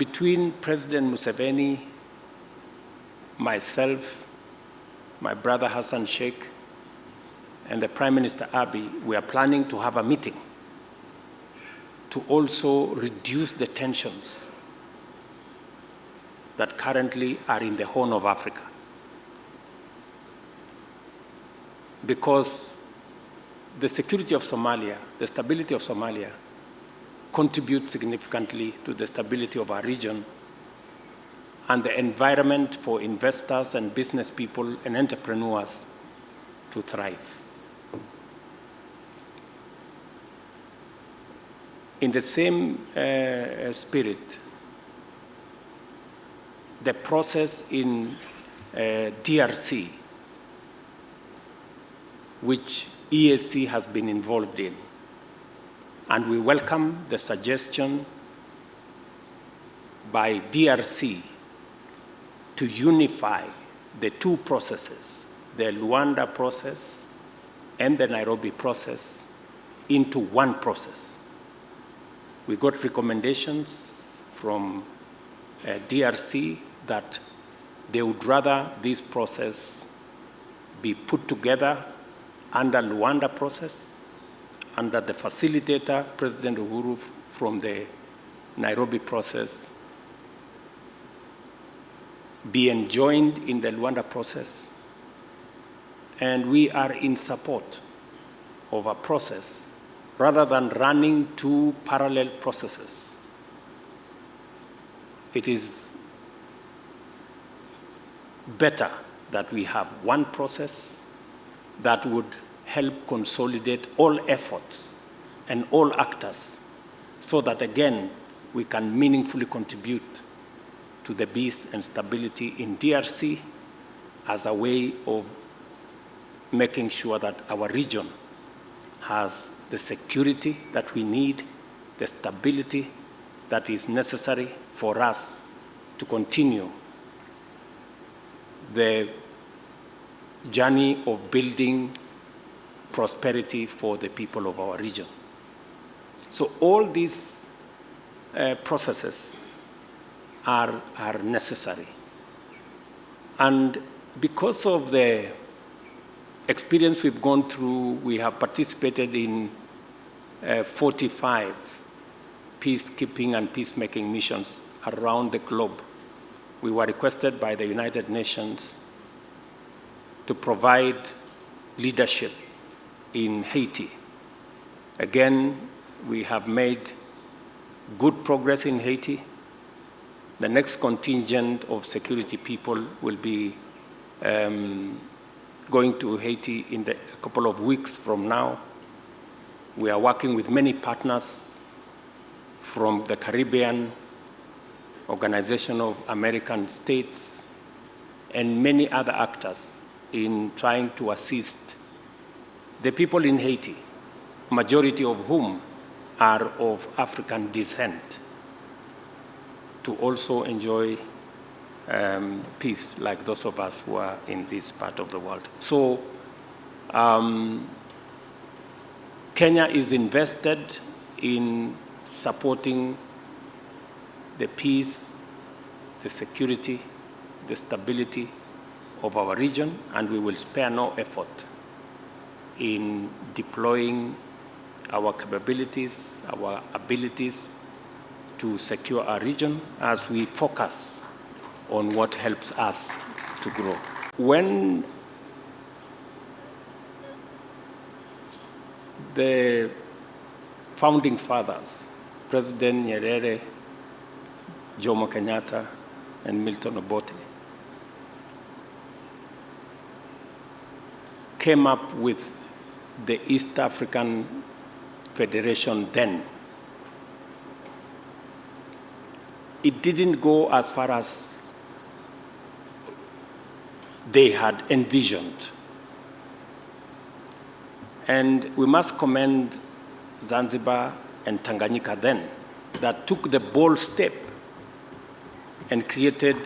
between President Museveni, myself, my brother Hassan Sheikh, and the Prime Minister Abiy, we are planning to have a meeting to also reduce the tensions that currently are in the Horn of Africa. Because the security of Somalia, the stability of Somalia, contributes significantly to the stability of our region and the environment for investors and business people and entrepreneurs to thrive. In the same spirit, the process in DRC, which EAC has been involved in, and we welcome the suggestion by DRC to unify the two processes, the Luanda process and the Nairobi process, into one process. We got recommendations from DRC that they would rather this process be put together under Luanda process, and that the facilitator, President Uhuru, from the Nairobi process, be enjoined in the Luanda process. And we are in support of a process rather than running two parallel processes. It is better that we have one process that would help consolidate all efforts and all actors so that, again, we can meaningfully contribute to the peace and stability in DRC as a way of making sure that our region has the security that we need, the stability that is necessary for us to continue the journey of building prosperity for the people of our region. So all these processes are necessary. And because of the experience we've gone through, we have participated in 45 peacekeeping and peacemaking missions around the globe. We were requested by the United Nations to provide leadership in Haiti. Again, we have made good progress in Haiti. The next contingent of security people will be going to Haiti in a couple of weeks from now. We are working with many partners from the Caribbean, Organization of American States, and many other actors in trying to assist the people in Haiti, majority of whom are of African descent, to also enjoy peace like those of us who are in this part of the world. So Kenya is invested in supporting the peace, the security, the stability of our region, and we will spare no effort in deploying our capabilities, our abilities to secure our region as we focus on what helps us to grow. When the founding fathers, President Nyerere, Jomo Kenyatta, and Milton Obote, came up with the East African Federation then, it didn't go as far as they had envisioned. And we must commend Zanzibar and Tanganyika then, that took the bold step and created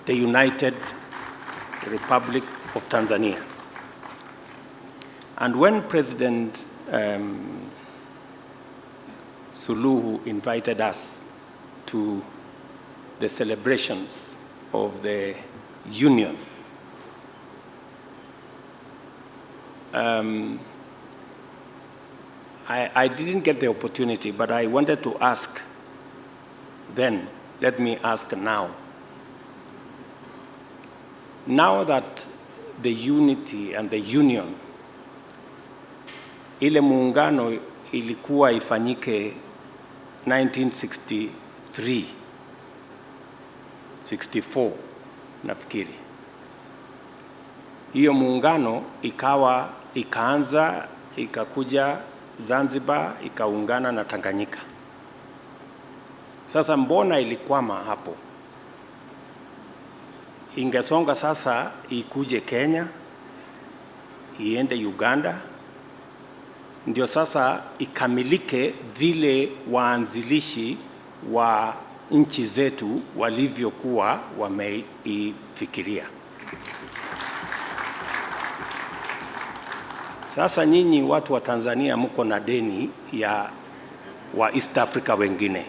the United Republic of Tanzania. And when President Suluhu invited us to the celebrations of the Union. I didn't get the opportunity, but I wanted to ask then. Let me ask now. Now that the unity and the union, ile muungano ilikuwa ifanyike 1963, 64 nafikiri. Hiyo muungano ikaanza ikakuja Zanzibar ikaungana na Tanganyika. Sasa mbona ilikwama hapo? Ingesonga sasa ikuje Kenya, iende Uganda, ndio sasa ikamilike vile waanzilishi wa nchi zetu walivyokuwa wameifikiria. Sasa nyinyi watu wa Tanzania mko na deni ya wa East Africa wengine.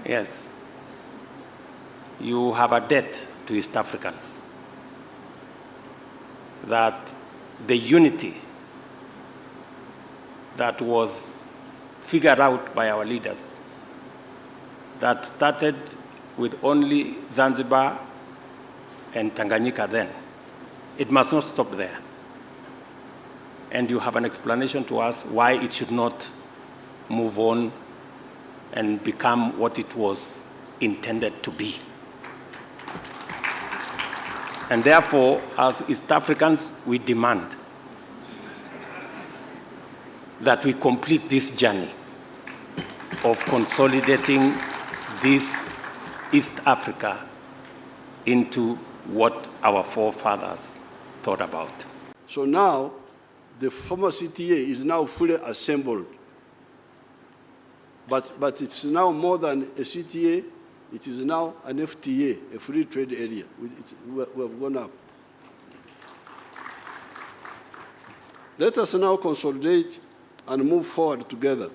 Yes. You have a debt to East Africans. That the unity that was figured out by our leaders, that started with only Zanzibar and Tanganyika then, it must not stop there. And you have an explanation to us why it should not move on and become what it was intended to be. And therefore, as East Africans, we demand that we complete this journey of consolidating this East Africa into what our forefathers thought about. So now, the former CTA is now fully assembled. But it's now more than a CTA, it is now an FTA, a free trade area. We have gone up. Let us now consolidate and move forward together.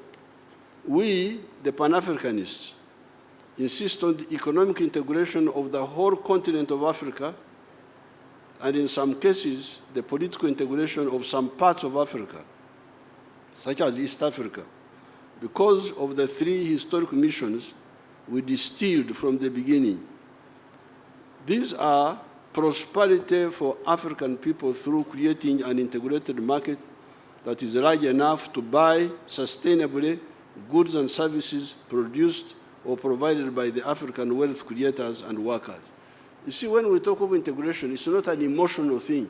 We, the Pan-Africanists, insist on the economic integration of the whole continent of Africa, and in some cases, the political integration of some parts of Africa, such as East Africa, because of the three historic missions we distilled from the beginning. These are prosperity for African people through creating an integrated market that is large enough to buy sustainably goods and services produced or provided by the African wealth creators and workers. You see, when we talk of integration, it's not an emotional thing.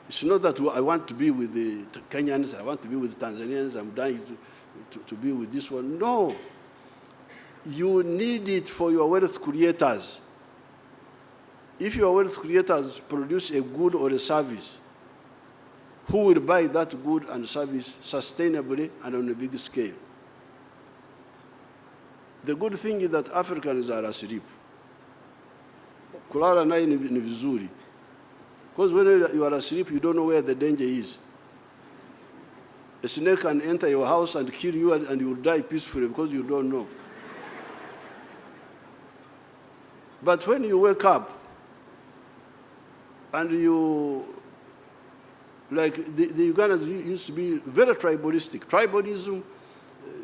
It's not that I want to be with the Kenyans, I want to be with the Tanzanians, I'm dying to be with this one. No. You need it for your wealth creators. If your wealth creators produce a good or a service, who will buy that good and service sustainably and on a big scale? The good thing is that Africans are asleep. Kulala naye ni vizuri. Because when you are asleep, you don't know where the danger is. A snake can enter your house and kill you, and you will die peacefully because you don't know. But when you wake up and you, like the Ugandans used to be very tribalistic. Tribalism,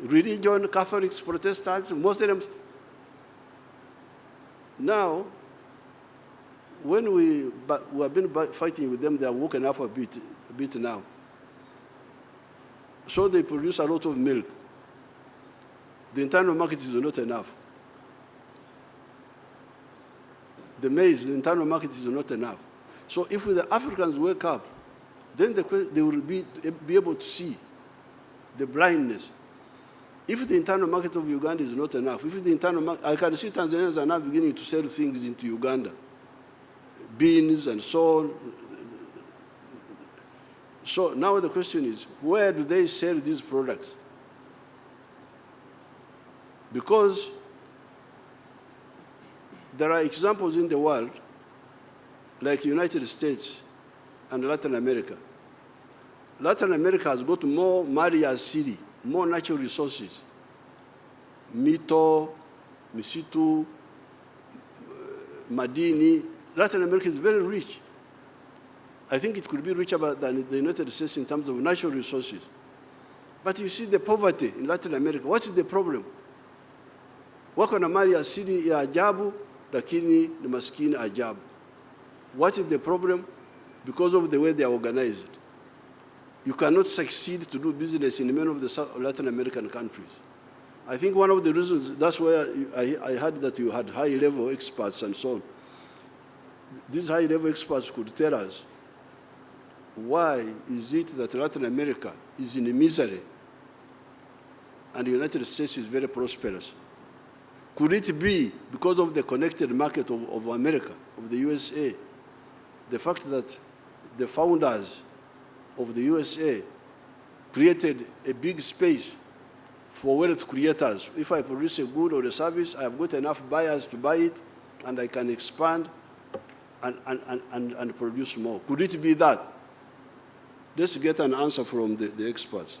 religion, Catholics, Protestants, Muslims. Now, when we have been fighting with them, they are woken up a bit now. So they produce a lot of milk. The internal market is not enough. The maize, the internal market is not enough. So if the Africans wake up, then they will be able to see the blindness. If the internal market of Uganda is not enough, if the internal market, I can see Tanzanians are now beginning to sell things into Uganda, beans and so on. So now the question is, where do they sell these products? Because there are examples in the world, like the United States and Latin America. Latin America has got more Maria City, more natural resources, Mito, Misitu, Madini. Latin America is very rich. I think it could be richer than the United States in terms of natural resources. But you see the poverty in Latin America. What is the problem? Wako na mali asili ya ajabu, lakini ni maskini ajabu. What is the problem? Because of the way they are organized. You cannot succeed to do business in many of the Latin American countries. I think one of the reasons, that's why I heard that you had high-level experts and so on. These high-level experts could tell us, why is it that Latin America is in misery and the United States is very prosperous? Could it be because of the connected market of America, of the USA? The fact that the founders of the USA created a big space for wealth creators. If I produce a good or a service, I have got enough buyers to buy it, and I can expand and produce more. Could it be that? Let's get an answer from the experts.